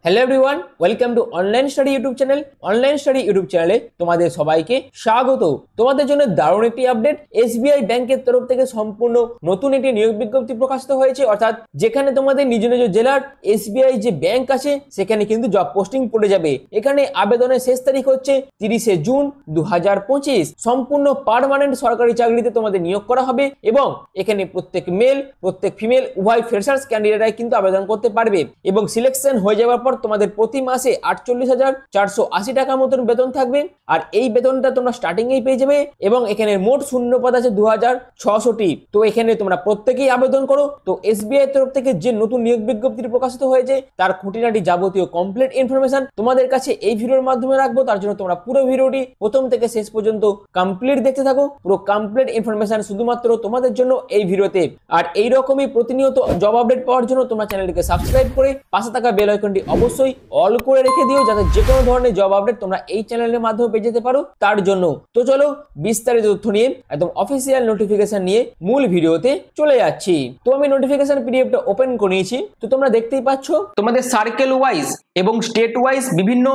Hello everyone, welcome to online study YouTube channel. Online study YouTube চ্যানেলে তোমাদের সবাইকে স্বাগত। তোমাদের জন্য দারুণ একটি আপডেট। এসবিআই ব্যাংকের তরফ থেকে সম্পূর্ণ নতুন একটি নিয়োগ বিজ্ঞপ্তি প্রকাশিত হয়েছে, অর্থাৎ যেখানে তোমাদের নিজ নিজ জেলার এসবিআই যে ব্যাংক আছে সেখানে কিন্তু জব পোস্টিং পড়ে যাবে। এখানে আবেদনের শেষ তারিখ হচ্ছে 30শে জুন 2025। সম্পূর্ণ পার্মানেন্ট সরকারি চাকরিতে তোমাদের নিয়োগ করা হবে এবং এখানে প্রত্যেক মেল প্রত্যেক ফিমেল উভয় ফ্রেশার্স ক্যান্ডিডেটরাই কিন্তু আবেদন করতে পারবে এবং সিলেকশন হয়ে যাওয়ার পর তোমাদের প্রতি মাসে 48,480 টাকার মতন বেতন থাকবে। আর এই বেতনটা তোমরা স্টার্টিং এই পেয়ে যাবে এবং এখানে মোট শূন্য পদ আছে 2600টি। তো এখানে তোমরা প্রত্যেকেই আবেদন করো। তো এসবিআই তরফ থেকে যে নতুন নিয়োগ বিজ্ঞপ্তি প্রকাশিত হয়েছে তার খুঁটিনাটি যাবতীয় কমপ্লিট ইনফরমেশন তোমাদের কাছে এই ভিডিওর মাধ্যমে রাখবো। তার জন্য তোমরা পুরো ভিডিওটি প্রথম থেকে শেষ পর্যন্ত কমপ্লিট দেখতে থাকো। পুরো কমপ্লিট ইনফরমেশন শুধুমাত্র তোমাদের জন্য এই ভিডিওতে। আর এই রকমই প্রতিনিয়ত জব আপডেট পাওয়ার জন্য তোমরা চ্যানেলটিকে সাবস্ক্রাইব করে পাশে থাকা বেল আইকনটি অবশ্যই অল করে রেখে দিও, যাতে যে কোনো ধরনের জব আপডেট তোমরা এই চ্যানেলের মাধ্যমে পেয়ে যেতে পারো তার জন্য। তো চলো বিস্তারিত তথ্য নিয়ে একদম অফিসিয়াল নোটিফিকেশন নিয়ে মূল ভিডিওতে চলে যাচ্ছি। তো আমি নোটিফিকেশন পিডিএফটা ওপেন করে নিয়েছি। তো তোমরা দেখতেই পাচ্ছ তোমাদের সার্কেল ওয়াইজ এবং স্টেট ওয়াইজ বিভিন্ন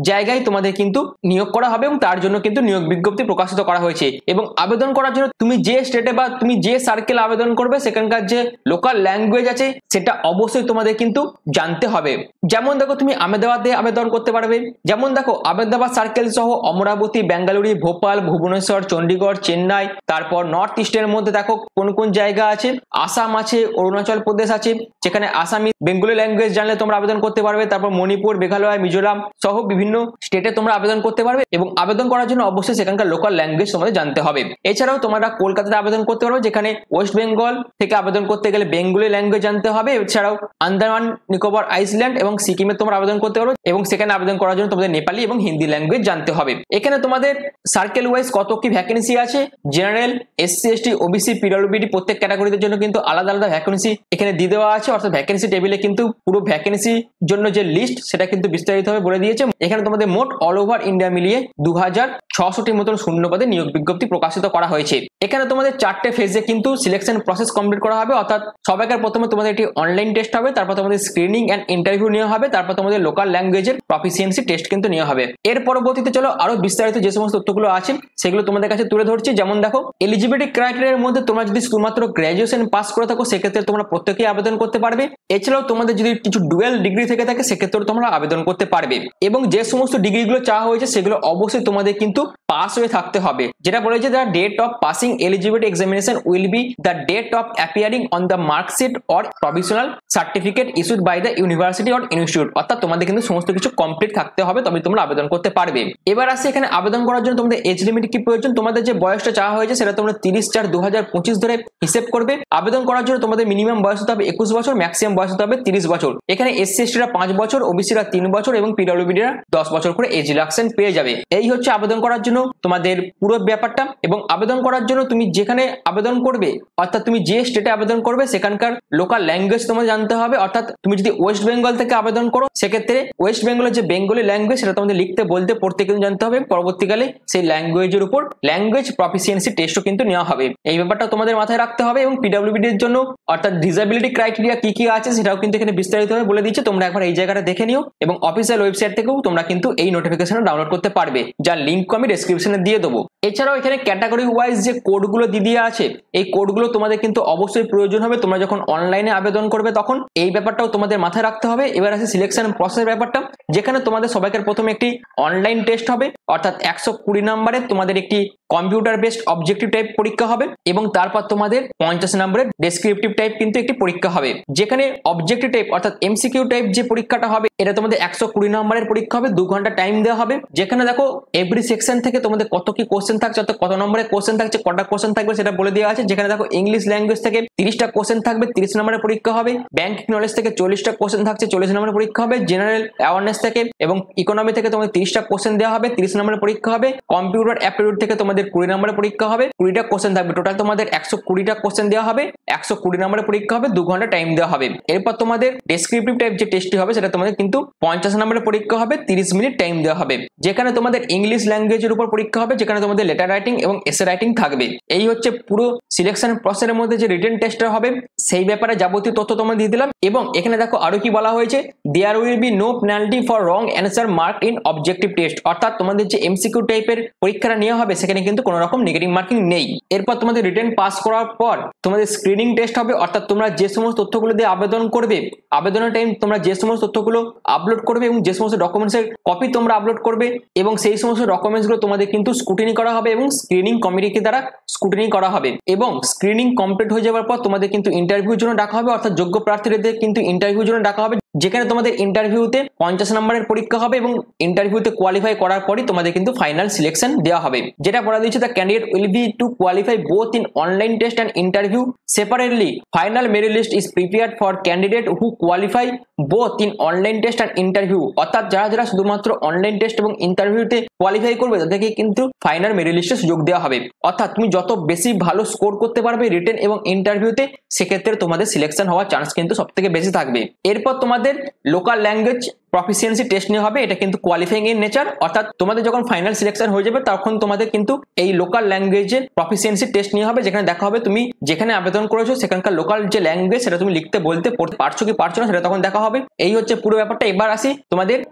জায়গায় তোমাদের কিন্তু নিয়োগ করা হবে এবং তার জন্য কিন্তু নিয়োগ বিজ্ঞপ্তি প্রকাশিত করা হয়েছে। এবং আবেদন করার জন্য তুমি যে স্টেটে বা তুমি যে সার্কেল আবেদন করবে সেখানকার যে লোকাল ল্যাঙ্গুয়েজ আছে সেটা অবশ্যই তোমাদের কিন্তু জানতে হবে। যেমন দেখো তুমি আহমেদাবাদে আবেদন করতে পারবে। যেমন দেখো আহমেদাবাদ সার্কেল সহ অমরাবতী, বেঙ্গালুরু, ভোপাল, ভুবনেশ্বর, চণ্ডীগড়, চেন্নাই, তারপর নর্থ ইস্টের মধ্যে দেখো কোন কোন জায়গা আছে। আসাম আছে, অরুণাচল প্রদেশ আছে, যেখানে আসামি বেঙ্গলি ল্যাঙ্গুয়েজ জানলে তোমরা আবেদন করতে পারবে। তারপর মণিপুর, মেঘালয়, মিজোরাম সহ বিভিন্ন স্টেটে তোমরা আবেদন করতে পারবে এবং আবেদন করার জন্য অবশ্যই সেখানকার লোকাল ল্যাঙ্গুয়েজ তোমাদের জানতে হবে। এছাড়াও তোমরা কলকাতাতে আবেদন করতে পারবে, যেখানে ওয়েস্ট বেঙ্গল থেকে আবেদন করতে গেলে বেঙ্গলি ল্যাঙ্গুয়েজ জানতে হবে। এছাড়াও আন্দামান নিকোবর আইল্যান্ড এবং সিকিমে তোমরা আবেদন করতে পারো এবং সেখানে আবেদন করার জন্য তোমাদের নেপালি এবং হিন্দি ল্যাঙ্গুয়েজ জানতে হবে। এখানে তোমাদের সার্কেল ওয়াইজ কত কি ভ্যাকেন্সি আছে, general, SC, ST, OBC, PWD প্রত্যেক ক্যাটাগরিদের জন্য কিন্তু আলাদা আলাদা ভ্যাকেন্সি এখানে দিয়ে দেওয়া আছে। অর্থাৎ ভ্যাকেন্সি টেবিলে কিন্তু পুরো ভ্যাকেন্সির জন্য যে লিস্ট সেটা কিন্তু বিস্তারিতভাবে বলে দিয়েছে। এখানে তোমাদের মোট অল ওভার ইন্ডিয়া মিলিয়ে 2600টির মতন শূন্য পদে নিয়োগ বিজ্ঞপ্তি প্রকাশিত করা হয়েছে। এখানে তোমাদের 4টে ফেজে কিন্তু সিলেকশন প্রসেস কমপ্লিট করা হবে। অর্থাৎ সবাইকার প্রথমে তোমাদের একটি অনলাইন টেস্ট হবে, তারপর তোমাদের স্ক্রিনিং এন্ড ইন্টারভিউ নেওয়া হবে, তারপর তোমাদের লোকাল ল্যাঙ্গুয়েজের প্রফিসিয়েন্সি টেস্ট কিন্তু নেওয়া হবে। এর পরবর্তীতে চলো আরো বিস্তারিত যে সমস্ত তথ্যগুলো আছে সেগুলো তোমাদের কাছে তুলে ধরছি। যেমন দেখো এলিজিবিলিটি ক্রাইটেরিয়ার মধ্যে তোমরা যদি শুধুমাত্র গ্র্যাজুয়েশন পাস করে থাকো সেক্ষেত্রে তোমরা প্রত্যেকেই আবেদন করতে পারবে। এছাড়াও তোমাদের যদি কিছু ডুয়েল ডিগ্রি থেকে থাকে সেক্ষেত্রে তোমরা আবেদন করতে পারবে এবং যে সমস্ত ডিগ্রিগুলো চাওয়া হয়েছে সেগুলো অবশ্যই তোমাদের কিন্তু পাস হয়ে থাকতে হবে। যেটা বলেছে the date of passing eligibility examination will be the date of appearing on the marksheet or provisional certificate issued by the university or institute. অর্থাৎ তোমাদের কিন্তু সমস্ত কিছু কমপ্লিট থাকতে হবে তবে তোমরা আবেদন করতে পারবে। এবার আসছে এখানে আবেদন করার জন্য তোমাদের এজ লিমিট কি প্রয়োজন। তোমাদের যে বয়সটা চাওয়া হয়েছে সেটা তোমরা 30/4/2025 ধরে হিসেব করবে। আবেদন করার জন্য তোমাদের মিনিমাম বয়স হতে হবে 21 বছর, ম্যাক্সিমাম বয়স হতে হবে 30 বছর। এখানে এসসি এসটিরা 5 বছর, ওবিসিরা 3 বছর এবং পিডব্লিউডিরা 10 বছর করে এজ রিল্যাক্সেশন পেয়ে যাবে। এই হচ্ছে আবেদন করার জন্য তোমাদের পুরো ব্যাপারটা। এবং আবেদন করার জন্য তুমি যেখানে আবেদন করবে অর্থাৎ তুমি যে স্টেটে আবেদন করবে সেখানকার লোকাল ল্যাঙ্গুয়েজ তোমাদের জানতে হবে। অর্থাৎ তুমি যদি ওয়েস্ট বেঙ্গল থেকে আবেদন করো সেক্ষেত্রে ওয়েস্ট বেঙ্গলের যে বেঙ্গলি ল্যাঙ্গুয়েজ সেটা তোমাদের লিখতে, বলতে, পড়তে কিন্তু জানতে হবে। পরবর্তীকালে সেই ল্যাঙ্গুয়েজের উপর ল্যাঙ্গুয়েজ প্রফিসিয়েন্সি টেস্টও কিন্তু নেওয়া হবে। এই ব্যাপারটা তোমাদের মাথায় রাখতে হবে। এবং পিডব্লিউডি এর জন্য অর্থাৎ ডিসেবিলিটি ক্রাইটেরিয়া কি কি আছে সেটাও কিন্তু এখানে বিস্তারিতভাবে বলে দিচ্ছে। তোমরা একবার এই জায়গাটা দেখে নিও এবং অফিসিয়াল ওয়েবসাইট থেকেও তোমরা কিন্তু এই নোটিফিকেশনটা ডাউনলোড করতে পারবে, যার লিঙ্ক আমি ডেসক্রিপশনে দিয়ে দেবো। এছাড়াও এখানে ক্যাটাগরি ওয়াইজ যে কোডগুলো দিয়ে আছে এই কোডগুলো তোমাদের কিন্তু অবশ্যই প্রয়োজন হবে তোমরা যখন অনলাইনে আবেদন করবে তখন। এই ব্যাপারটাও তোমাদের মাথায় রাখতে হবে। এবার আছে সিলেকশন প্রসেস ব্যাপারটা, যেখানে তোমাদের সবাইকার প্রথমে একটি অনলাইন টেস্ট হবে। অর্থাৎ 120 নম্বরের তোমাদের একটি কম্পিউটার বেসড অবজেক্টিভ টাইপ পরীক্ষা হবে এবং তারপর তোমাদের 50 নম্বরের ডেসক্রিপটিভ টাইপ কিন্তু একটি পরীক্ষা হবে। যেখানে অবজেক্টিভ টাইপ অর্থাৎ এমসিকিউ টাইপ যে পরীক্ষাটা হবে এটা তোমাদের 120 নম্বরের পরীক্ষা হবে, 2 ঘন্টা টাইম দেওয়া হবে। যেখানে দেখো এভরি সেকশন থেকে তোমাদের কত কি কোশ্চেন থাকছে, অর্থাৎ কত নম্বরের কোশ্চেন থাকছে, কটা কোশ্চেন থাকবে সেটা বলে দেওয়া আছে। যেখানে দেখো ইংলিশ ল্যাঙ্গুয়েজ থেকে 30টা কোশ্চেন থাকবে, 30 নম্বরের পরীক্ষা হবে। ব্যাংকিং নলেজ থেকে 40টা কোশ্চেন থাকছে, 40 নম্বরের পরীক্ষা হবে। জেনারেল অ্যাওয়ারনেস থেকে এবং ইকোনমি থেকে তোমাদের 30টা কোশ্চেন দেওয়া হবে, 30 নম্বরের পরীক্ষা হবে। কম্পিউটার অ্যাপটিটিউড থেকে তোমাদের তোমাদের 20 নম্বরের পরীক্ষা হবে, 20টা কোশ্চেন থাকবে, টোটাল তোমাদের 120টা কোশ্চেন দেওয়া হবে, 120 নম্বরের পরীক্ষা হবে, 2 ঘন্টা টাইম দেওয়া হবে। এরপর তোমাদের ডেসক্রিপটিভ টাইপ যে টেস্টটি হবে সেটা তোমাদের কিন্তু 50 নম্বরের পরীক্ষা হবে, 30 মিনিট টাইম দেওয়া হবে, যেখানে তোমাদের ইংলিশ ল্যাঙ্গুয়েজের উপর পরীক্ষা হবে, যেখানে তোমাদের লেটার রাইটিং এবং এসে রাইটিং থাকবে। এই হচ্ছে পুরো সিলেকশন প্রসেসের মধ্যে যে রিটেন টেস্টটা হবে সেই ব্যাপারে যাবতীয় তথ্য তোমরা দিয়ে দিলাম। এবং এখানে দেখো আরো কি বলা হয়েছে, there will be no penalty for wrong answer mark in objective test, অর্থাৎ তোমাদের যে এমসিকিউ টাইপের পরীক্ষাটা নেওয়া হবে সেখানে কিন্তু কোনো রকম নেগেটিভ মার্কিং নেই। এরপর তোমাদের রিটেন পাস করার পর তোমাদের স্ক্রিনিং টেস্ট হবে, অর্থাৎ তোমরা যে সমস্ত তথ্যগুলো দিয়ে আবেদন করবে, আবেদনের টাইম তোমরা যে সমস্ত তথ্যগুলো আপলোড করবে এবং যে সমস্ত ডকুমেন্টসের কপি তোমরা আপলোড করবে এবং সেই সমস্ত ডকুমেন্টসগুলো তোমাদের কিন্তু স্ক্রুটিনি করা হবে এবং স্ক্রিনিং কমিটিকে দ্বারা স্ক্রুটিনি করা হবে। এবং স্ক্রিনিং কমপ্লিট হয়ে যাওয়ার পর তোমাদের কিন্তু ইন্টারভিউর জন্য ডাকা হবে, অর্থাৎ যোগ্য প্রার্থীদের কিন্তু ইন্টারভিউর জন্য ডাকা হবে, যেখানে তোমাদের ইন্টারভিউতে 50 নম্বরের পরীক্ষা হবে এবং ইন্টারভিউতে কোয়ালিফাই করার পরই তোমাদের কিন্তু ফাইনাল সিলেকশন দেওয়া হবে। যেটা বলা দিয়েছে, the candidate will be to qualify both in online test and interview separately. Final merit list is prepared for candidate who qualify both in online test and interview, অর্থাৎ যারা যারা শুধুমাত্র অনলাইন টেস্ট এবং ইন্টারভিউতে কোয়ালিফাই করবে তাদেরকে কিন্তু final merit লিস্টে সুযোগ দেওয়া হবে। অর্থাৎ তুমি যত বেশি ভালো স্কোর করতে পারবে রিটেন এবং ইন্টারভিউতে, সেক্ষেত্রে তোমাদের সিলেকশন হওয়ার চান্স কিন্তু সব থেকে বেশি থাকবে। এরপর তোমাদের লোকাল ল্যাঙ্গুয়েজ প্রফিসিয়েন্সি টেস্ট নেওয়া হবে, এটা কিন্তু কোয়ালিফাইং ইন নেচার, অর্থাৎ তোমাদের যখন ফাইনাল সিলেকশন হয়ে যাবে তখন তোমাদের কিন্তু এই লোকাল ল্যাঙ্গুয়েজের প্রফিসিয়েন্সি টেস্ট নেওয়া হবে, যেখানে দেখা হবে তুমি যেখানে আবেদন করেছো সেখানকার লোকাল যে ল্যাঙ্গুয়েজ সেটা তুমি লিখতে বলতে পড়তে পারছো কি পারছো না সেটা তখন দেখা হবে। এই হচ্ছে পুরো ব্যাপারটা। এবার আসি তোমাদের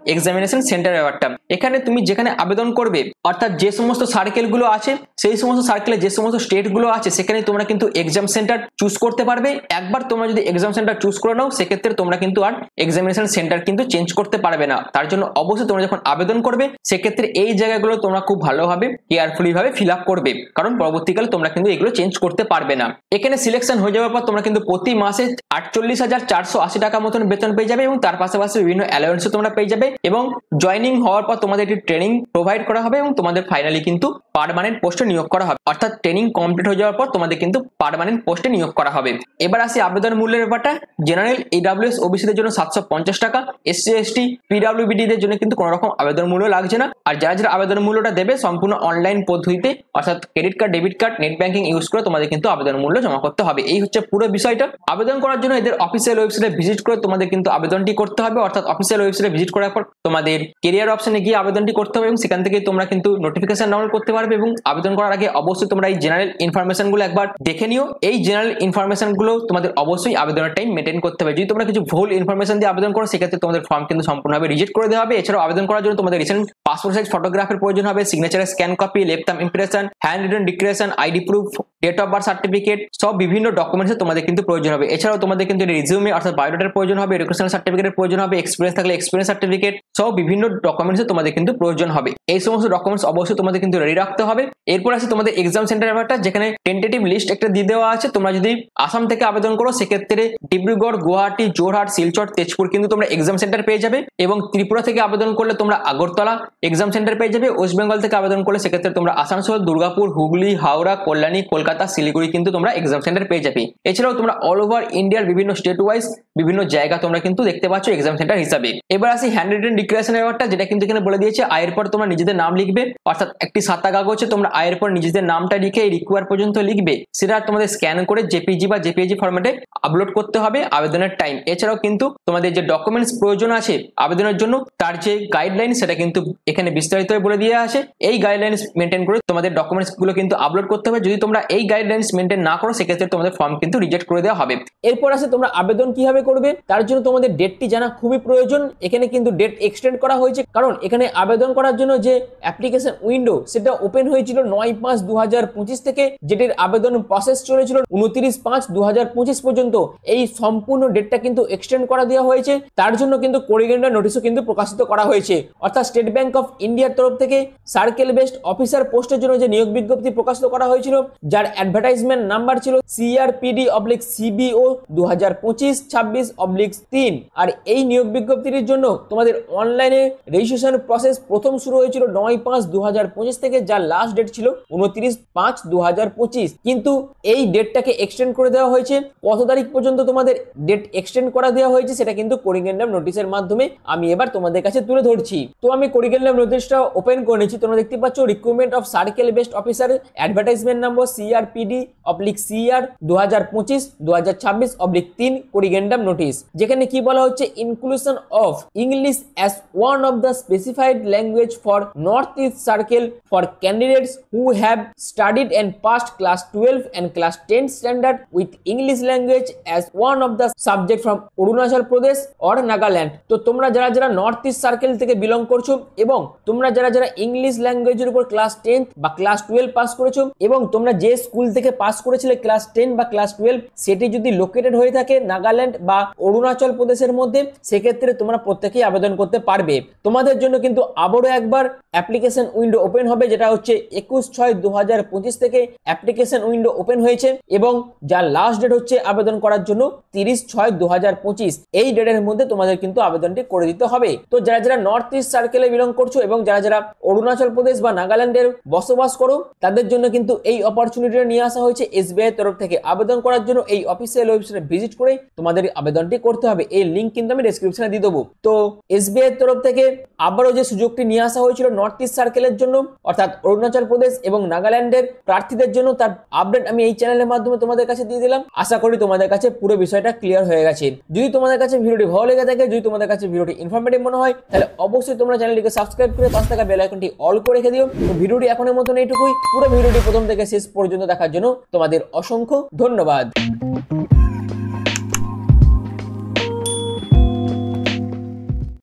এক্সামিনেশন সেন্টার ব্যাপারটা। এখানে তুমি যেখানে আবেদন করবে, অর্থাৎ যে সমস্ত সার্কেলগুলো আছে সেই সমস্ত সার্কেলে যে সমস্ত স্টেটগুলো আছে সেখানে তোমরা কিন্তু এক্সাম সেন্টার চুজ করতে পারবে। একবার তোমরা যদি এক্সাম সেন্টার চুজ করে নাও সেক্ষেত্রে তোমরা কিন্তু আর এক্সামিনেশন সেন্টার কিন্তু চেঞ্জ করতে পারবে না। তার জন্য অবশ্যই তোমরা যখন আবেদন করবে সেক্ষেত্রে এই জায়গাগুলো তোমরা খুব ভালোভাবে কেয়ারফুলি ভাবে ফিল আপ করবে, কারণ পরবর্তীকালে তোমরা কিন্তু এগুলো চেঞ্জ করতে পারবে না। এখানে সিলেকশন হয়ে যাওয়ার পর তোমরা কিন্তু প্রতি মাসে 48,480 টাকা মতন বেতন পেয়ে যাবে এবং তার পাশাপাশি বিভিন্ন অ্যালাউন্সও তোমরা পেয়ে যাবে। এবং জয়নিং হওয়ার পর তোমাদের একটি ট্রেনিং প্রোভাইড করা হবে এবং তোমাদের ফাইনালি কিন্তু পার্মানেন্ট পোস্টে নিয়োগ করা হবে, অর্থাৎ ট্রেনিং কমপ্লিট হয়ে যাওয়ার পর তোমাদের কিন্তু পার্মানেন্ট পোস্টে নিয়োগ করা হবে। এবার আসি আবেদন মূল্যের ব্যাপারটা। জেনারেল, EWS, ওবিসিদের জন্য 750 টাকা, SC ST PWBD দের জন্য কিন্তু কোনো রকম আবেদন মূল্য লাগছে না। আর যারা যারা আবেদন মূল্যটা দেবে সম্পূর্ণ অনলাইন পদ্ধতিতে, অর্থাৎ credit card, debit card, net banking use করে তোমাদের কিন্তু আবেদন মূল্য জমা করতে হবে। এই হচ্ছে পুরো বিষয়টা। আবেদন করার জন্য এদের অফিসিয়াল ওয়েবসাইটে ভিজিট করে তোমাদের কিন্তু আবেদনটি করতে হবে, অর্থাৎ অফিসিয়াল ওয়েবসাইটে ভিজিট করার পর তোমাদের কেরিয়ার অপশনে গিয়ে আবেদনটি করতে হবে এবং সেখান থেকে তোমরা কিন্তু নোটিফিকেশন ডাউনলোড করতে পারবে। এবং আবেদন করার আগে অবশ্যই তোমরা এই জেনারেল ইনফরমেশন গুলো একবার দেখে নিও। এই জেনারেল ইনফরমেশন গুলো তোমাদের অবশ্যই আবেদনের টাইম মেনটেন করতে হবে। যদি তোমরা কিছু ভুল ইনফরমেশন দিয়ে আবেদন করো সেক্ষেত্রে তোমাদের ফর্ম কিন্তু সম্পূর্ণভাবে রিজেক্ট করে দেওয়া হবে। এছাড়াও আবেদন করার জন্য তোমাদের রিসেন্ট পাসপোর্ট সাইজ ফটোগ্রাফের প্রয়োজন হবে, সিগনেচারের scan copy, left thumb impression, hand written declaration, ID proof, date of birth certificate, সব বিভিন্ন ডকুমেন্টস তোমাদের কিন্তু প্রয়োজন হবে। এছাড়াও তোমাদের কিন্তু রিজিউমে অর্থাৎ বায়োডাটার প্রয়োজন হবে, এডুকেশনাল সার্টিফিকেটের প্রয়োজন হবে, এক্সপিরিয়েন্স থাকলে এক্সপিরিয়েন্স সার্টিফিকেট, সব বিভিন্ন ডকুমেন্টস তোমাদের কিন্তু প্রয়োজন হবে। এই সমস্ত ডকুমেন্টস অবশ্যই তোমাদের কিন্তু রেডি রাখতে হবে। এরপর আছে তোমাদের এক্সাম সেন্টার ব্যাপারটা, যেখানে টেন্টেটিভ লিস্ট একটা দিয়ে দেওয়া আছে। তোমরা যদি আসাম থেকে আবেদন করো সেক্ষেত্রে ডিব্রুগড়, গুয়াহাটি, জোরহাট, শিলচর, তেজপুর কিন্তু তোমরা এক্সাম সেন্টার পেয়ে যাবে। এবং ত্রিপুরা থেকে আবেদন করলে তোমরা আগরতলা এক্সাম সেন্টার পেয়ে যাবে। ওয়েস্ট বেঙ্গল থেকে আবেদন করলে সেক্ষেত্রে তোমরা আসানসোল, দুর্গাপুর, হুগলি, হাওড়া, কল্যাণী, কলকাতা, শিলিগুড়ি কিন্তু তোমরা এক্সাম সেন্টার পেয়ে যাবে। এছাড়াও তোমরা অল ওভার ইন্ডিয়ার বিভিন্ন স্টেট ওয়াইজ বিভিন্ন জায়গা তোমরা কিন্তু দেখতে পাচ্ছ এক্সাম সেন্টার হিসাবে। এবার আসি হ্যান্ড রিটেন ডিক্লারেশনের ব্যাপারটা, যেটা কিন্তু এখানে বলে দিয়েছে আয়ের পর তোমরা নিজেদের নাম লিখবে, অর্থাৎ একটি সাদা কাগজে তোমরা আয়ের পর নিজেদের নামটা লিখে রিকোয়ার পর্যন্ত লিখবে, সেটা তোমাদের স্ক্যান করে জেপিজি বা জেপিজি ফরম্যাটে আপলোড করতে হবে আবেদনের টাইম। এছাড়াও কিন্তু তোমাদের যে ডকুমেন্টস প্রয়োজন আছে আবেদনের জন্য তার যে গাইডলাইন সেটা কিন্তু এখানে বিস্তারিতভাবে বলে দেওয়া আছে। এই গাইডলাইন্স মেনটেন করে তোমাদের ডকুমেন্টস গুলো কিন্তু আপলোড করতে হবে। যদি তোমরা এই গাইডলাইন্স মেনটেন না করো সেক্ষেত্রে তোমাদের ফর্ম কিন্তু রিজেক্ট করে দেওয়া হবে। এরপর আছে তোমরা আবেদন কিভাবে করবে, তার জন্য তোমাদের ডেটটি জানা খুবই প্রয়োজন। এখানে কিন্তু ডেট এক্সটেন্ড করা হয়েছে, কারণ এখানে আবেদন করার জন্য যে অ্যাপ্লিকেশন উইন্ডো সেটা ওপেন হয়েছিল 9/5/2025 থেকে, যেটির আবেদন প্রসেস চলেছিল 29/5/2025 পর্যন্ত। এই সম্পূর্ণ ডেটটা কিন্তু এক্সটেন্ড করা দেওয়া হয়েছে। তার জন্য কিন্তু কোরিগেন্ডার নোটিশও কিন্তু প্রকাশিত করা হয়েছে। অর্থাৎ স্টেট ব্যাংক অফ ইন্ডিয়ার তরফ থেকে সার্কেল বেসড অফিসার পোস্টের জন্য যে নিয়োগ বিজ্ঞপ্তি প্রকাশিত করা হয়েছিল, যার অ্যাডভার্টাইজমেন্ট নাম্বার ছিল CRPD/CBO 2025-26/3। আর এই নিয়োগ বিজ্ঞপ্তির জন্য তোমাদের অনলাইনে রেজিস্ট্রেশন প্রসেস প্রথম শুরু হয়েছিল 9/5/2025 থেকে, যার লাস্ট ডেট ছিল 29/5/2025। কিন্তু এই ডেটটাকে এক্সটেন্ড করে দেওয়া হয়েছে। কত তারিখ পর্যন্ত তোমাদের ডেট এক্সটেন্ড করা দেওয়া হয়েছে সেটা কিন্তু করিগেন্ডাম নোটিশের মাধ্যমে আমি এবার তোমাদের কাছে তুলে ধরছি। তো আমি করিগেন্ডাম নোটিশটা ওপেন করে নিচ্ছি। তোমরা দেখতে পাচ্ছ recruitment of circle based officer, advertisement number CRPD/CR 2025-2026/3 corrigendum notice, যেখানে কি বলা হচ্ছে, inclusion of English as one of the specified language for north east circle for candidates who have studied and passed class 12 and class 10 standard with English language as one of the subject from Arunachal Pradesh or Nagaland. তো তোমরা যারা যারা north east circle থেকে belong করছো এবং তোমরা যারা যারা ইংলিশ ল্যাঙ্গুয়েজের উপর ক্লাস 10 বা ক্লাস 12 পাস করেছো এবং তোমরা যে স্কুল থেকে পাস করেছিলে ক্লাস 10 বা ক্লাস 12 সেটি যদি লোকেটেড হয়ে থাকে নাগাল্যান্ড বা অরুণাচল প্রদেশের মধ্যে, সেক্ষেত্রে তোমরা প্রত্যেকেই আবেদন করতে পারবে। তোমাদের জন্য কিন্তু আবারও একবার অ্যাপ্লিকেশন উইন্ডো ওপেন হবে, যেটা হচ্ছে 21/6/2025 থেকে অ্যাপ্লিকেশন উইন্ডো ওপেন হয়েছে এবং যার লাস্ট ডেট হচ্ছে আবেদন করার জন্য 30/6/2025। এই ডেটের মধ্যে তোমাদের কিন্তু আবেদনটি করে দিতে হবে। তো যারা যারা নর্থ ইস্ট সার্কেলে বিলং করছো এবং যারা যারা অরুণাচল প্রদেশ বা নাগাল্যান্ডের বসবাস করো, তাদের জন্য কিন্তু এই অপরচুনিটিটা নিয়ে আসা হয়েছে এসবিআই তরফ থেকে। আবেদন করার জন্য এই অফিসিয়াল ওয়েবসাইটে ভিজিট করে তোমাদের আবেদনটি করতে হবে। এই লিঙ্ক কিন্তু আমি ডেসক্রিপশনে দিয়ে দেবো। তো এসবিআই তরফ থেকে আবারও যে সুযোগটি নিয়ে আসা হয়েছিল নর্থ ইস্ট সার্কেলের জন্য, অর্থাৎ অরুণাচল প্রদেশ এবং নাগাল্যান্ডের প্রার্থীদের জন্য, তার আপডেট আমি এই চ্যানেলের মাধ্যমে তোমাদের কাছে দিয়ে দিলাম। আশা করি তোমাদের কাছে পুরো বিষয়টা ক্লিয়ার হয়ে গেছে। যদি তোমাদের কাছে ভিডিওটি ভালো লেগে থাকে, যদি তোমাদের কাছে ভিডিওটি ইনফরমেটিভ মনে হয়, তাহলে অবশ্যই তোমরা চ্যানেলটিকে সাবস্ক্রাইব করে পাশে থাকা বেল আইকনটি অল করে রেখে দিও। তো ভিডিওটি এখনের মতন এইটুকুই। পুরো ভিডিওটি প্রথম থেকে শেষ পর্যন্ত দেখার জন্য তোমাদের অসংখ্য ধন্যবাদ।